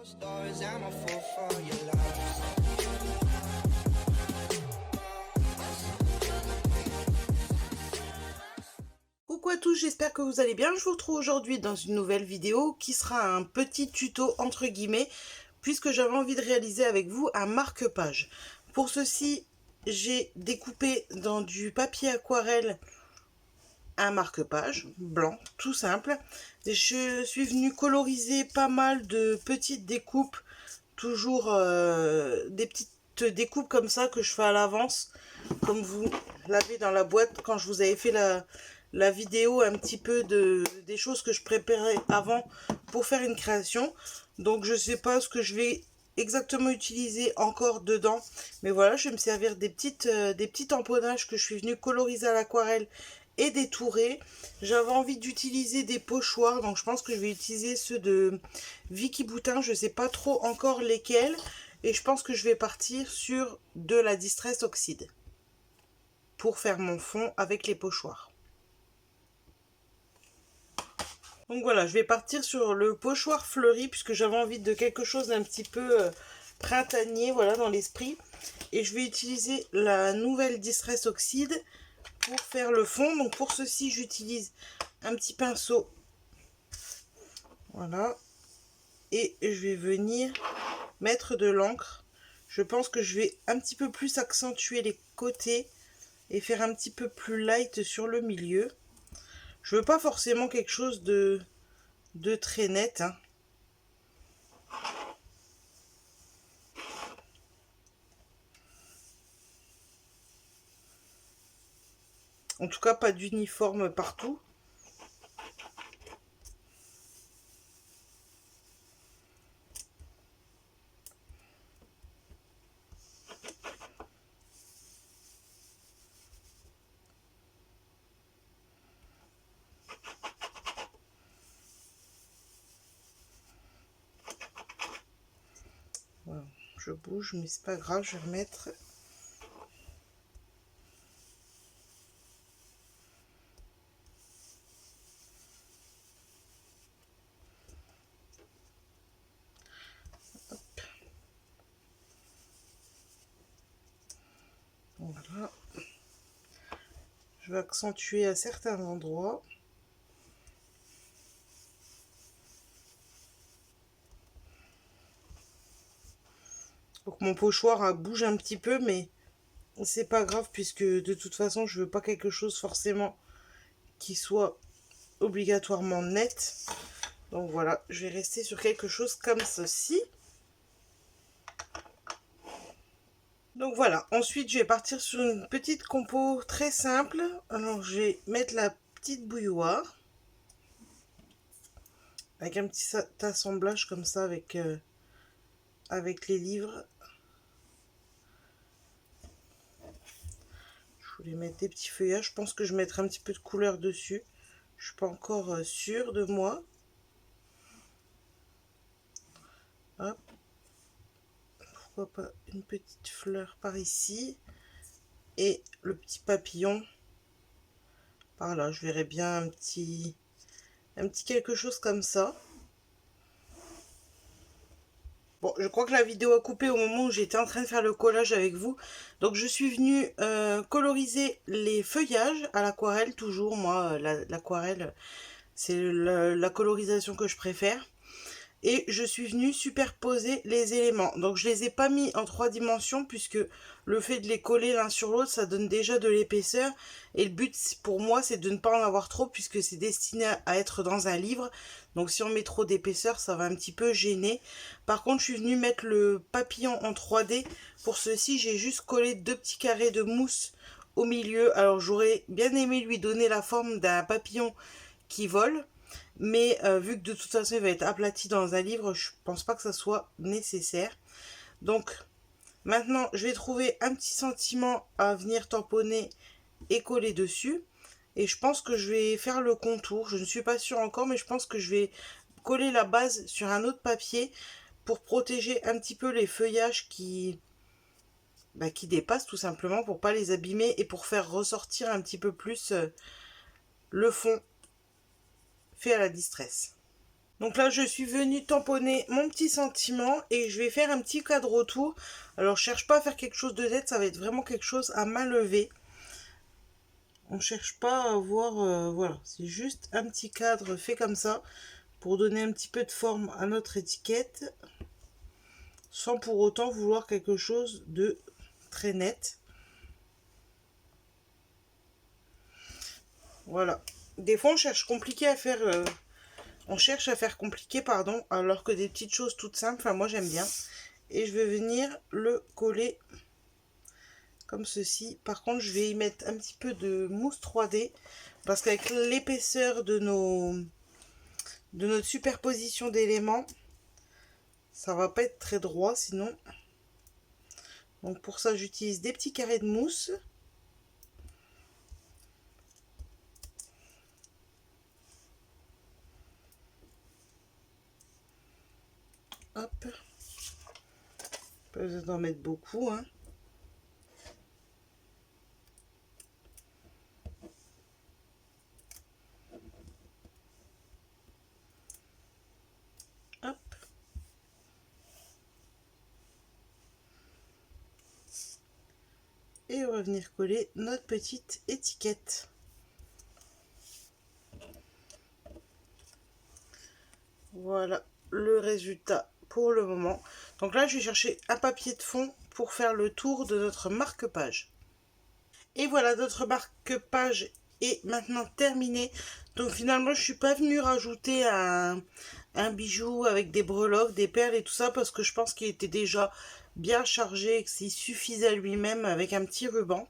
Coucou à tous, j'espère que vous allez bien. Je vous retrouve aujourd'hui dans une nouvelle vidéo qui sera un petit tuto entre guillemets puisque j'avais envie de réaliser avec vous un marque-page. Pour ceci, j'ai découpé dans du papier aquarelle un marque-page blanc tout simple. Je suis venue coloriser pas mal de petites découpes, toujours des petites découpes comme ça que je fais à l'avance, comme vous l'avez dans la boîte quand je vous avais fait la vidéo un petit peu des choses que je préparais avant pour faire une création. Donc je sais pas ce que je vais exactement utiliser encore dedans, mais voilà, je vais me servir des petits tamponnages que je suis venue coloriser à l'aquarelle et détourer. J'avais envie d'utiliser des pochoirs, donc je pense que je vais utiliser ceux de Vicky Boutin, je sais pas trop encore lesquels, et je pense que je vais partir sur de la Distress Oxide pour faire mon fond avec les pochoirs. Donc voilà, je vais partir sur le pochoir fleuri puisque j'avais envie de quelque chose d'un petit peu printanier, voilà, dans l'esprit. Et je vais utiliser la nouvelle Distress Oxide pour faire le fond. Donc pour ceci, j'utilise un petit pinceau. Voilà. Et je vais venir mettre de l'encre. Je pense que je vais un petit peu plus accentuer les côtés et faire un petit peu plus light sur le milieu. Je veux pas forcément quelque chose de très net, hein. En tout cas, pas d'uniforme partout. Voilà, je bouge, mais c'est pas grave, je vais remettre. Hop. Voilà. Je vais accentuer à certains endroits. Donc mon pochoir bouge un petit peu, mais c'est pas grave puisque de toute façon je veux pas quelque chose forcément qui soit obligatoirement net. Donc voilà, je vais rester sur quelque chose comme ceci. Donc voilà, ensuite je vais partir sur une petite compo très simple. Alors je vais mettre la petite bouilloire avec un petit assemblage comme ça avec les livres. Je voulais mettre des petits feuillages. Je pense que je mettrai un petit peu de couleur dessus. Je suis pas encore sûre de moi. Hop. Pourquoi pas une petite fleur par ici. Et le petit papillon par là. Je verrais bien un petit quelque chose comme ça. Bon, je crois que la vidéo a coupé au moment où j'étais en train de faire le collage avec vous. Donc je suis venue coloriser les feuillages à l'aquarelle, toujours. Moi, l'aquarelle, c'est la colorisation que je préfère. Et je suis venue superposer les éléments. Donc je les ai pas mis en 3 dimensions puisque le fait de les coller l'un sur l'autre, ça donne déjà de l'épaisseur. Et le but pour moi, c'est de ne pas en avoir trop puisque c'est destiné à être dans un livre. Donc si on met trop d'épaisseur, ça va un petit peu gêner. Par contre, je suis venue mettre le papillon en 3D. Pour ceci, j'ai juste collé 2 petits carrés de mousse au milieu. Alors j'aurais bien aimé lui donner la forme d'un papillon qui vole. Mais vu que de toute façon il va être aplati dans un livre, je pense pas que ça soit nécessaire. Donc maintenant je vais trouver un petit sentiment à venir tamponner et coller dessus. Et je pense que je vais faire le contour. Je ne suis pas sûre encore, mais je pense que je vais coller la base sur un autre papier pour protéger un petit peu les feuillages qui dépassent tout simplement, pour pas les abîmer et pour faire ressortir un petit peu plus le fond fait à la Distress. Donc là, je suis venue tamponner mon petit sentiment et je vais faire un petit cadre autour. Alors, je cherche pas à faire quelque chose de net, ça va être vraiment quelque chose à main levée. On cherche pas à avoir, voilà, c'est juste un petit cadre fait comme ça pour donner un petit peu de forme à notre étiquette sans pour autant vouloir quelque chose de très net. Voilà. Des fois, on cherche compliqué à faire, on cherche à faire compliqué, pardon, alors que des petites choses toutes simples, enfin moi j'aime bien. Et je vais venir le coller comme ceci. Par contre, je vais y mettre un petit peu de mousse 3D parce qu'avec l'épaisseur de notre superposition d'éléments, ça va pas être très droit sinon. Donc pour ça, j'utilise des petits carrés de mousse. Hop. Pas besoin d'en mettre beaucoup, hein. Hop. Et on va venir coller notre petite étiquette. Voilà le résultat pour le moment. Donc là, je vais chercher un papier de fond pour faire le tour de notre marque-page. Et voilà, notre marque-page est maintenant terminée. Donc finalement, je ne suis pas venue rajouter un bijou avec des breloques, des perles et tout ça parce que je pense qu'il était déjà bien chargé et qu'il suffisait à lui-même avec un petit ruban.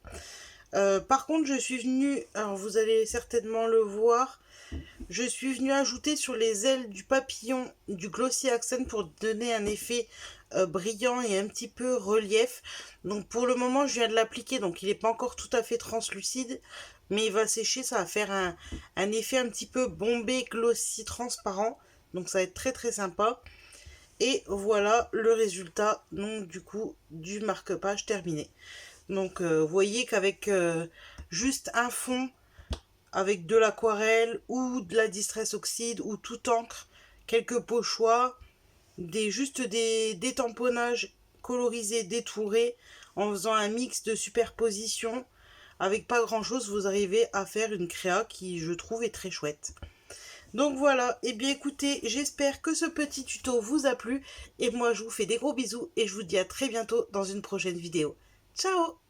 Par contre, je suis venue, alors vous allez certainement le voir, je suis venue ajouter sur les ailes du papillon du Glossy Accent pour donner un effet brillant et un petit peu relief. Donc pour le moment, je viens de l'appliquer, donc il n'est pas encore tout à fait translucide, mais il va sécher, ça va faire un effet un petit peu bombé, glossy, transparent. Donc ça va être très très sympa. Et voilà le résultat, donc du coup, du marque-page terminé. Donc vous voyez qu'avec juste un fond avec de l'aquarelle ou de la Distress Oxide ou tout encre, quelques pochoirs, juste des tamponnages colorisés, détourés, en faisant un mix de superposition. Avec pas grand chose, vous arrivez à faire une créa qui, je trouve, est très chouette. Donc voilà, et bien écoutez, j'espère que ce petit tuto vous a plu. Et moi, je vous fais des gros bisous et je vous dis à très bientôt dans une prochaine vidéo. Ciao!